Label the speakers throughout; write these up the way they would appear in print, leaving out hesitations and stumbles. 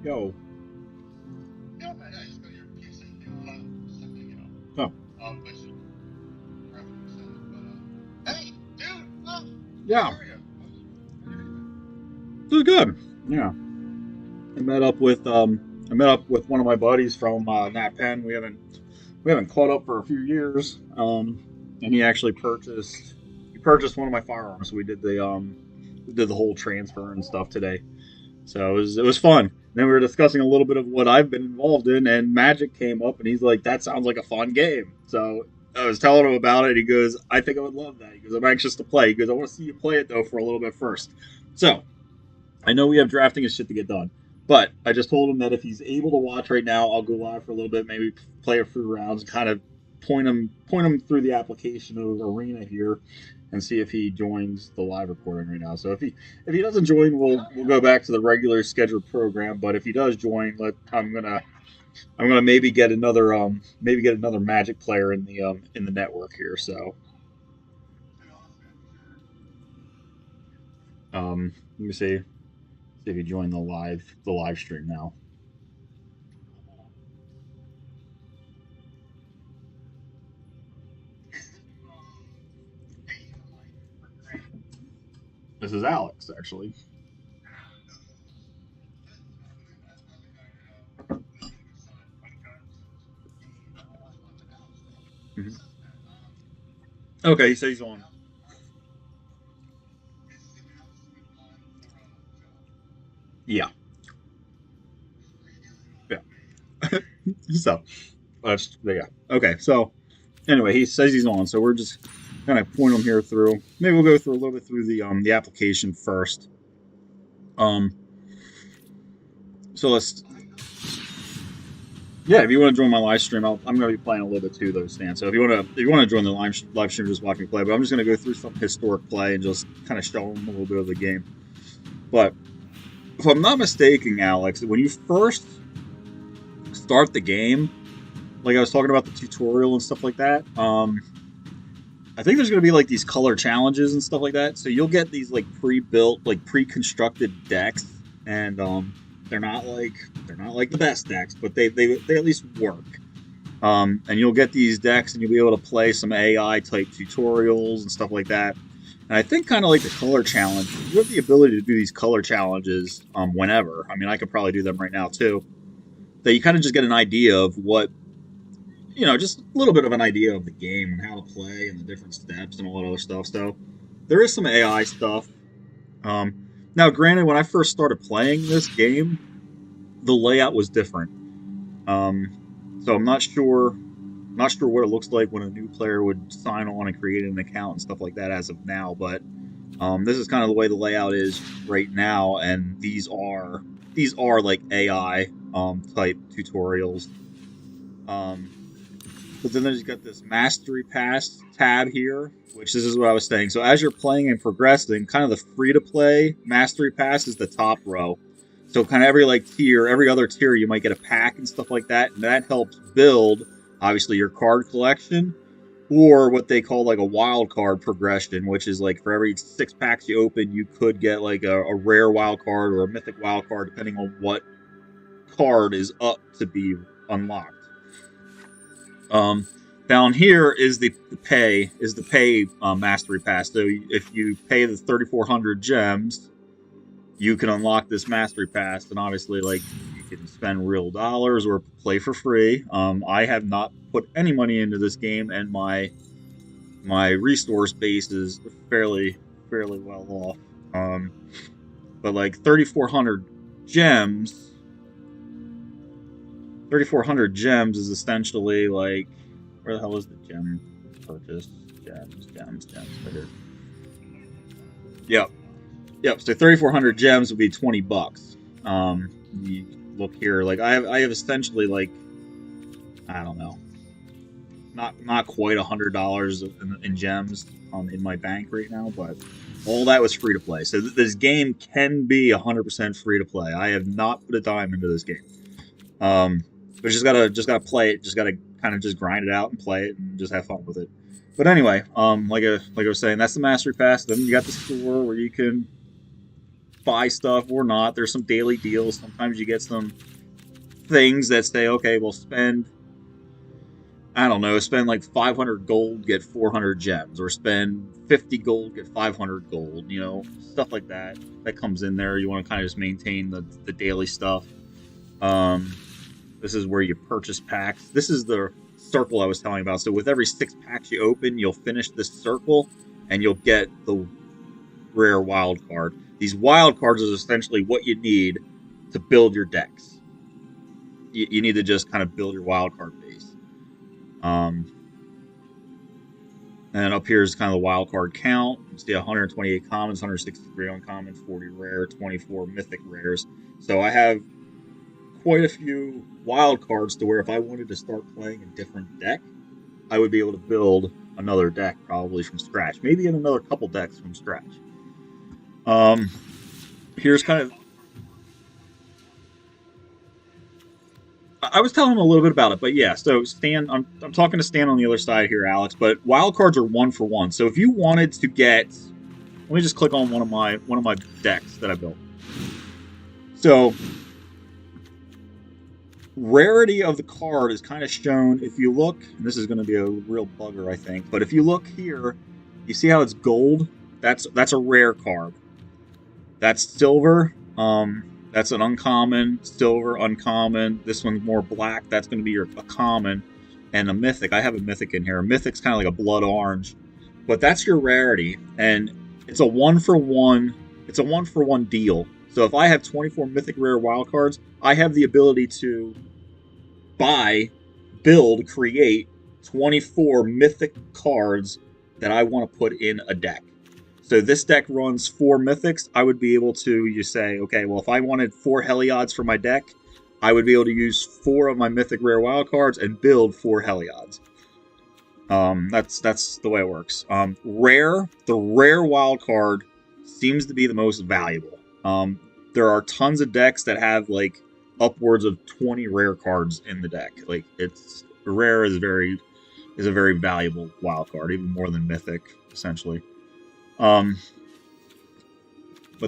Speaker 1: Yo.
Speaker 2: Yeah, man, yeah, just go to your PC, something,
Speaker 1: Oh.
Speaker 2: which graphic set it. But hey, dude, how
Speaker 1: Yeah.
Speaker 2: are you?
Speaker 1: This is good. Yeah. I met up with one of my buddies from Nat Penn. We haven't caught up for a few years. And he actually purchased one of my firearms. So we did the whole transfer and stuff today. So it was fun. Then we were discussing a little bit of what I've been involved in, and Magic came up, and he's like, "That sounds like a fun game." So I was telling him about it. He goes, "I think I would love that." He goes, "I'm anxious to play." He goes, "I want to see you play it though for a little bit first." So I know we have drafting and shit to get done, but I just told him that if he's able to watch right now, I'll go live for a little bit, maybe play a few rounds, and kind of point him through the application of Arena here, and see if he joins the live recording right now. So if he doesn't join, we'll go back to the regular scheduled program. But if he does join, I'm gonna maybe get another Magic player in the network here. So let me see if he joined the live stream now. This is Alex, actually. Mhm. Okay, he says he's on. Yeah, yeah. So yeah. Okay, so anyway, he says he's on, so we're just kind of point him here through. Maybe we'll go through a little bit through the application first. Um, so let's yeah, if you want to join my live stream, I'm going to be playing a little bit too, though, Stan. So if you want to join the live stream, just watch me play. But I'm just going to go through some historic play and just kind of show them a little bit of the game. But if I'm not mistaken, Alex, when you first start the game, like I was talking about the tutorial and stuff like that, I think there's going to be like these color challenges and stuff like that. So you'll get these like pre-built, like pre-constructed decks, and they're not like the best decks, but they at least work. And you'll get these decks, and you'll be able to play some AI type tutorials and stuff like that. And I think kind of like the color challenge, you have the ability to do these color challenges whenever. I mean, I could probably do them right now too. That you kind of just get an idea of what just a little bit of an idea of the game and how to play and the different steps and all that other stuff. So there is some AI stuff. Now, granted, when I first started playing this game, the layout was different. So I'm not sure what it looks like when a new player would sign on and create an account and stuff like that as of now. But this is kind of the way the layout is right now, and these are like AI type tutorials. Um, But then there's got this Mastery Pass tab here, which this is what I was saying. So as you're playing and progressing, kind of the free-to-play Mastery Pass is the top row. So kind of every other tier, you might get a pack and stuff like that, and that helps build, obviously, your card collection, or what they call like a wild card progression, which is like for every 6 packs you open, you could get like a rare wild card or a mythic wild card, depending on what card is up to be unlocked. Um, Down here is the pay mastery pass. So if you pay the 3,400 gems, you can unlock this mastery pass, and obviously, like, you can spend real dollars or play for free. I have not put any money into this game, and my resource base is fairly well off. But like gems, 3,400 gems is essentially like, where the hell is the gem purchase? Gems. Right here. Yep. So 3,400 gems would be $20. You look here, like I have essentially like, I don't know, not quite $100 in gems in my bank right now, but all that was free to play. So this game can be 100% free to play. I have not put a dime into this game. But just gotta play it. Just gotta kind of just grind it out and play it and just have fun with it. But anyway, like I was saying, that's the Mastery Pass. Then you got the store where you can buy stuff or not. There's some daily deals. Sometimes you get some things that say, okay, well, I don't know, spend like 500 gold, get 400 gems, or spend 50 gold, get 500 gold, stuff like that. That comes in there. You want to kind of just maintain the daily stuff. This is where you purchase packs. This is the circle I was telling you about. So with every 6 packs you open, you'll finish this circle, and you'll get the rare wild card. These wild cards is essentially what you need to build your decks. You need to just kind of build your wild card base. And up here is kind of the wild card count. You see 128 commons, 163 uncommon, 40 rare, 24 mythic rares. So I have quite a few wild cards to where if I wanted to start playing a different deck, I would be able to build another deck probably from scratch. Maybe in another couple decks from scratch. Here's kind of... I was telling him a little bit about it, but yeah. So Stan, I'm talking to Stan on the other side here, Alex. But wild cards are 1 for 1. So if you wanted to get, let me just click on one of my decks that I built. So rarity of the card is kind of shown if you look. And this is going to be a real bugger, I think. But if you look here, you see how it's gold. That's a rare card. That's silver. That's an uncommon, silver, uncommon. This one's more black. That's going to be a common. And a mythic. I have a mythic in here. A mythic's kind of like a blood orange. But that's your rarity. And it's a 1 for 1. It's a 1 for 1 deal. So if I have 24 mythic rare wild cards, I have the ability to build, create 24 mythic cards that I want to put in a deck. So this deck runs 4 mythics. I would be able to, you say, okay, well, if I wanted 4 Heliods for my deck, I would be able to use 4 of my mythic rare wild cards and build 4 Heliods. That's the way it works. The rare wild card seems to be the most valuable. There are tons of decks that have like upwards of 20 rare cards in the deck. Like rare is a very valuable wild card, even more than mythic, essentially. But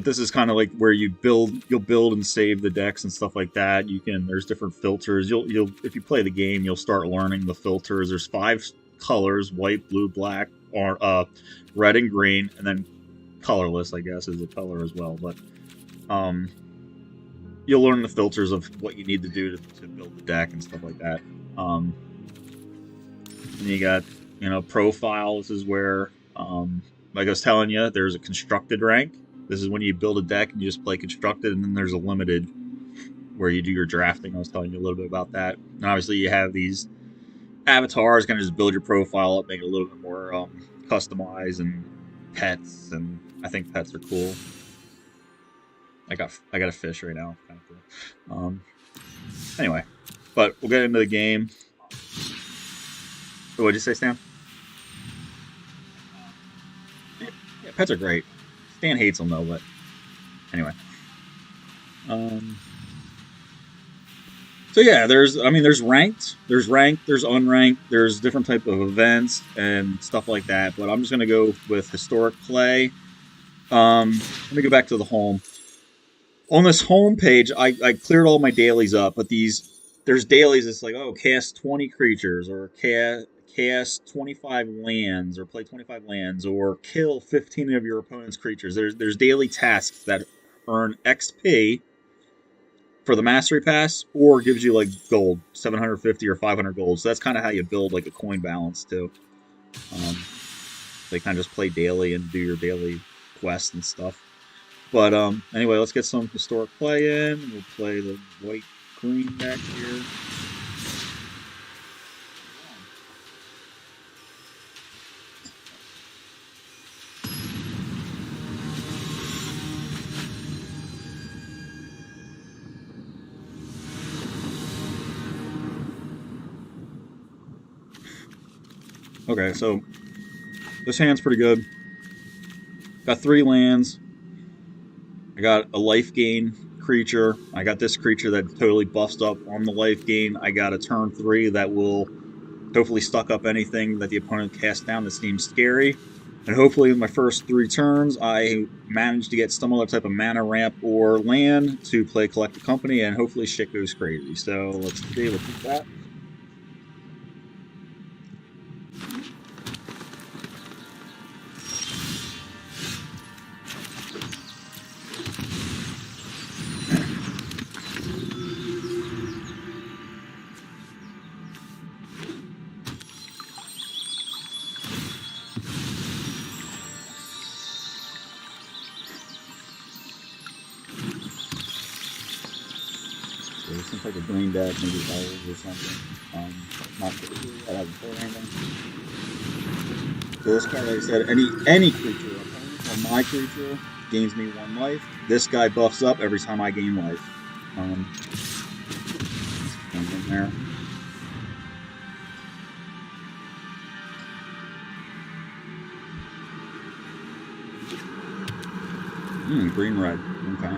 Speaker 1: this is kind of like where you'll build and save the decks and stuff like that. There's different filters. If you play the game, you'll start learning the filters. There's 5 colors: white, blue, black, or red and green, and then colorless, I guess, is a color as well. But you'll learn the filters of what you need to do to build the deck and stuff like that. And you got, profile. This is where, like I was telling you, there's a constructed rank. This is when you build a deck and you just play constructed, and then there's a limited where you do your drafting. I was telling you a little bit about that. And obviously you have these avatars, kind of just build your profile up, make it a little bit more customized, and pets, and I think pets are cool. I got a fish right now. Kind of cool. Anyway, but we'll get into the game. What did you say, Stan? Yeah, pets are great. Stan hates them though, but anyway. So yeah, there's ranked, there's unranked, there's different type of events and stuff like that. But I'm just gonna go with historic play. Let me go back to the home. On this home page, I cleared all my dailies up, but there's dailies. It's like, cast 20 creatures, or cast 25 lands, or play 25 lands, or kill 15 of your opponent's creatures. There's daily tasks that earn XP for the Mastery Pass, or gives you like gold, 750 or 500 gold. So that's kind of how you build like a coin balance too. They kind of just play daily and do your daily quests and stuff. But anyway, let's get some historic play in. We'll play the white-green deck here. Okay, so this hand's pretty good. Got 3 lands. I got a life gain creature. I got this creature that totally buffs up on the life gain. I got a turn 3 that will hopefully stuck up anything that the opponent casts down that seems scary. And hopefully in my first 3 turns, I manage to get some other type of mana ramp or land to play Collect the Company, and hopefully shit goes crazy. So let's see, we'll keep that. So some type of green deck, maybe elves or something. Not sure. I haven't played anything. So this card, like I said, any creature, opponent or my creature, gains me 1 life. This guy buffs up every time I gain life. In there. Green red. Okay.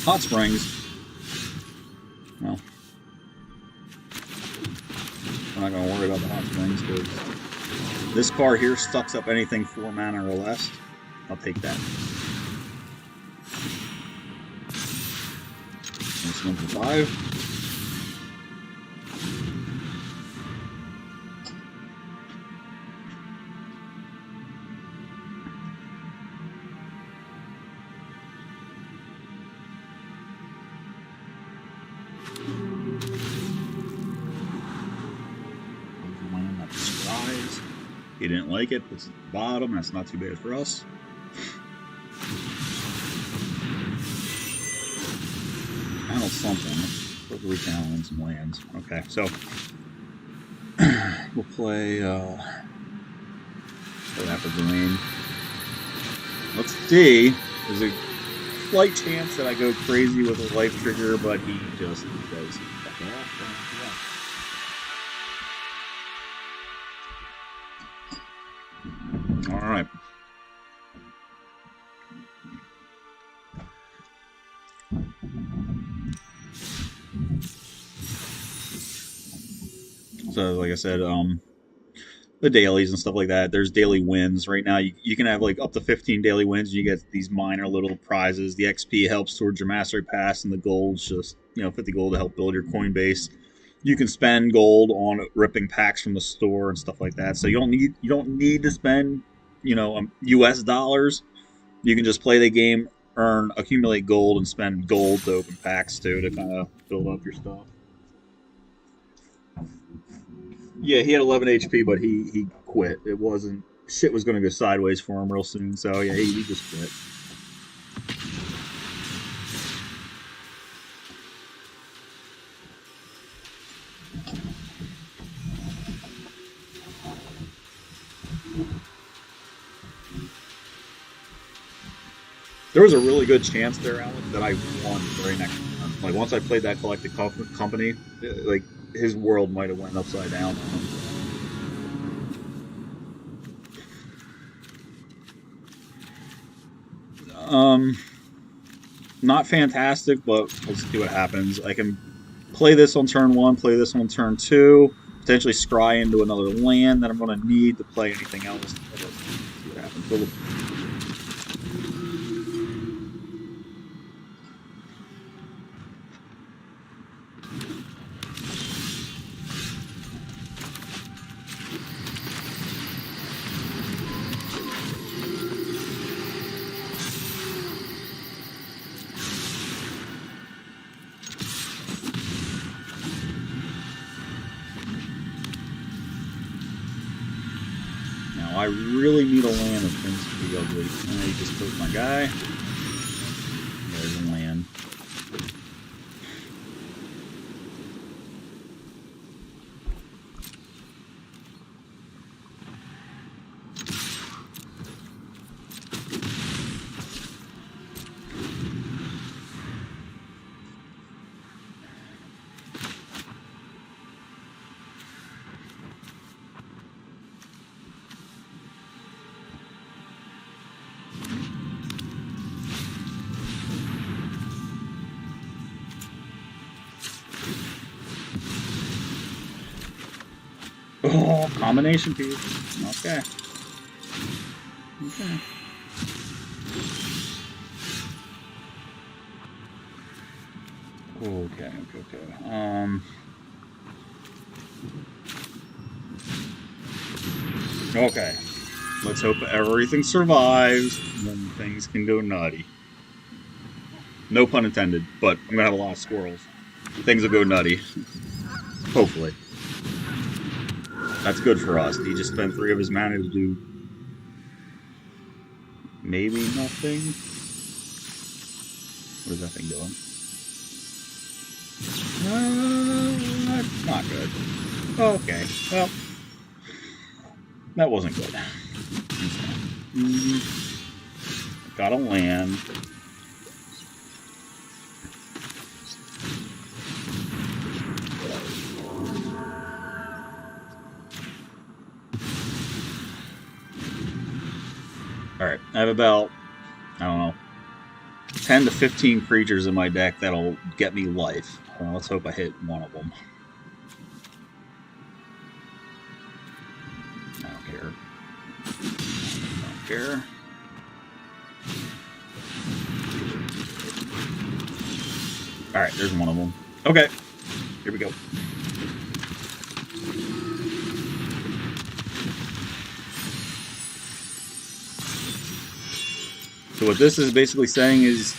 Speaker 1: Hot Springs. Well, I'm not going to worry about the Hot Springs because this card here sucks up anything 4 mana or less. I'll take that. This one for 5. He didn't like it, puts it at the bottom. That's not too bad for us. Panel something. Puerto Rican and some lands. Okay, so we'll play that for green. Let's see. There's a slight chance that I go crazy with a life trigger, but he just does. All right. So, like I said, the dailies and stuff like that. There's daily wins. Right now, you can have like up to 15 daily wins. And you get these minor little prizes. The XP helps towards your Mastery Pass, and the gold's just 50 gold to help build your coin base. You can spend gold on ripping packs from the store and stuff like that. So you don't need to spend US dollars. You can just play the game, accumulate gold, and spend gold to open packs too to kind of build up your stuff. Yeah, he had 11 HP, but he quit. It wasn't shit was going to go sideways for him real soon. So yeah, he just quit. There was a really good chance there, Alex, that I won the very next turn. Like once I played that Collected Company, like his world might have went upside down. Not fantastic, but let's see what happens. I can play this on turn 1, play this on turn 2, potentially scry into another land that I'm going to need to play anything else. Let's see what happens. I really need a land of things to be ugly. He just killed my guy. There's a land. Oh, combination piece. Okay. Okay. Okay. Okay. Let's hope everything survives, and then things can go nutty. No pun intended, but I'm gonna have a lot of squirrels. Things will go nutty. Hopefully. That's good for us. He just spent 3 of his mana to do maybe nothing. What is that thing doing? That's not good. Okay, well, that wasn't good. Got a land. Alright, I have about, I don't know, 10 to 15 creatures in my deck that'll get me life. Well, let's hope I hit one of them. I don't care. Don't care. Alright, there's one of them. Okay, here we go. So what this is basically saying is,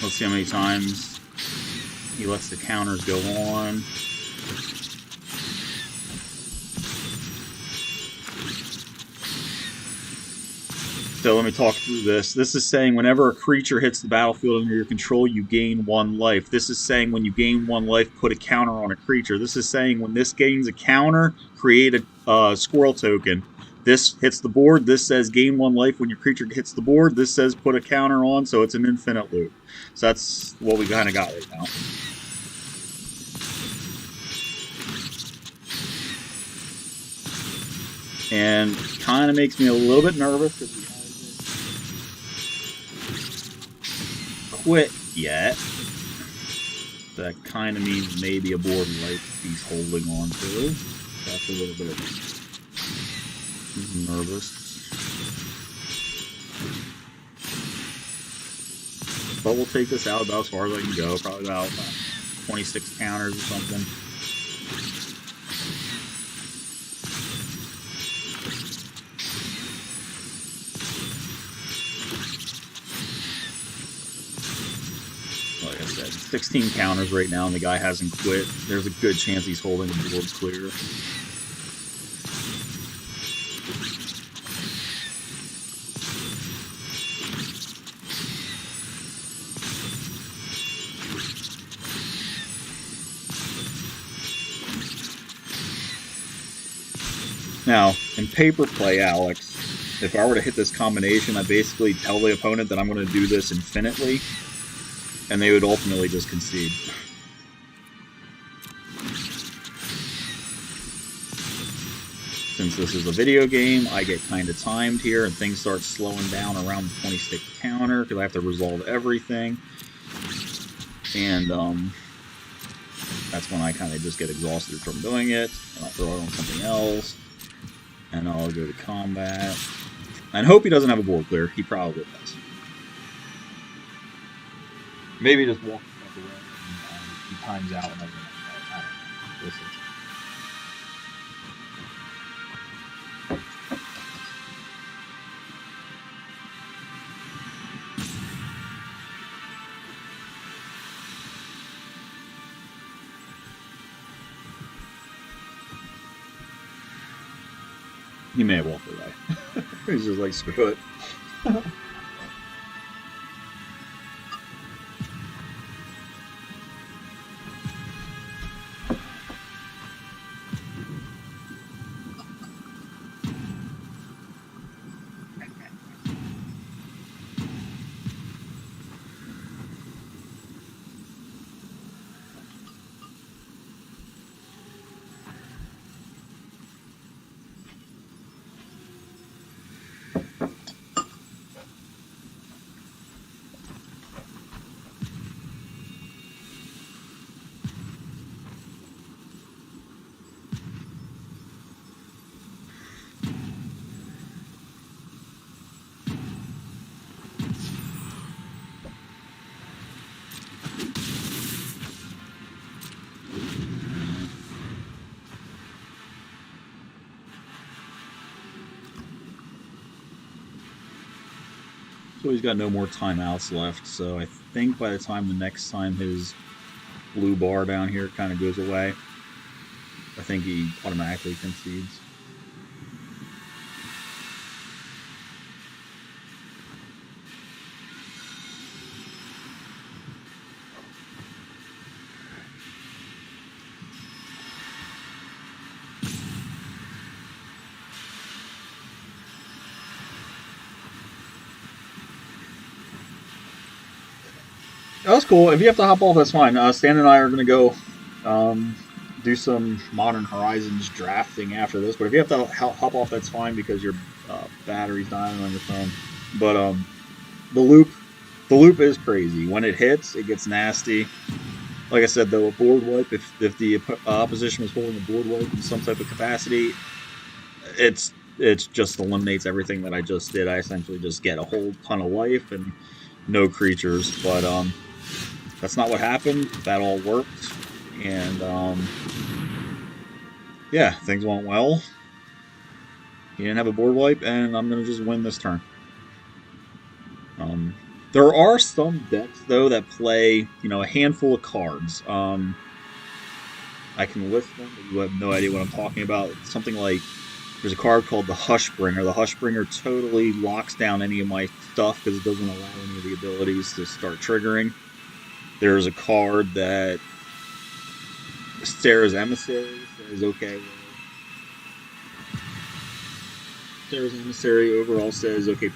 Speaker 1: let's see how many times he lets the counters go on. So let me talk through this. This is saying whenever a creature hits the battlefield under your control, you gain 1 life. This is saying when you gain 1 life, put a counter on a creature. This is saying when this gains a counter, create a squirrel token. This hits the board. This says gain 1 life when your creature hits the board. This says put a counter on, so it's an infinite loop. So that's what we kind of got right now. And kind of makes me a little bit nervous because we quit yet. That kind of means maybe a board life he's holding on to. That's a little bit nervous. But we'll take this out about as far as I can go. Probably about 26 counters or something. Like I said, 16 counters right now, and the guy hasn't quit. There's a good chance he's holding the board clear. Now, in paper play, Alex, if I were to hit this combination, I basically tell the opponent that I'm going to do this infinitely, and they would ultimately just concede. Since this is a video game, I get kind of timed here, and things start slowing down around the 26th counter, because I have to resolve everything. And that's when I kind of just get exhausted from doing it, and I'll throw it on something else. And I'll go to combat. And hope he doesn't have a board clear. He probably does. Maybe just walk the fuck away and he times out and everything. I don't know. We'll see. He may have walked away. He's just like, screw it. So he's got no more timeouts left. So I think by the time the next time his blue bar down here kind of goes away, I think he automatically concedes. That's cool. If you have to hop off, that's fine. Stan and I are going to go do some Modern Horizons drafting after this. But if you have to hop off, that's fine because your battery's dying on your phone. But the loop is crazy. When it hits, it gets nasty. Like I said, though, a board wipe, if the opposition was holding a board wipe in some type of capacity, it's just eliminates everything that I just did. I essentially just get a whole ton of life and no creatures. But that's not what happened. That all worked. And yeah, things went well. He didn't have a board wipe, and I'm going to just win this turn. There are some decks, though, that play, a handful of cards. I can list them, but you have no idea what I'm talking about. Something like, there's a card called the Hushbringer. The Hushbringer totally locks down any of my stuff because it doesn't allow any of the abilities to start triggering. There's a card that Sarah's Emissary says, okay, Sarah's Emissary overall says, okay, it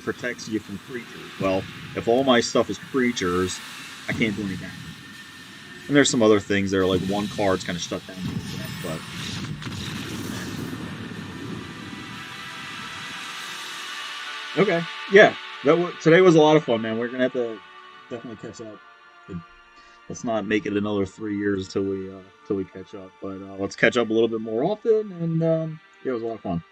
Speaker 1: protects you from creatures. Well, if all my stuff is creatures, I can't do any damage. And there's some other things that are like one card's kind of shut down the deck, but okay, yeah, today was a lot of fun, man. We're gonna have to definitely catch up. Let's not make it another 3 years till we catch up, but let's catch up a little bit more often. And yeah, it was a lot of fun.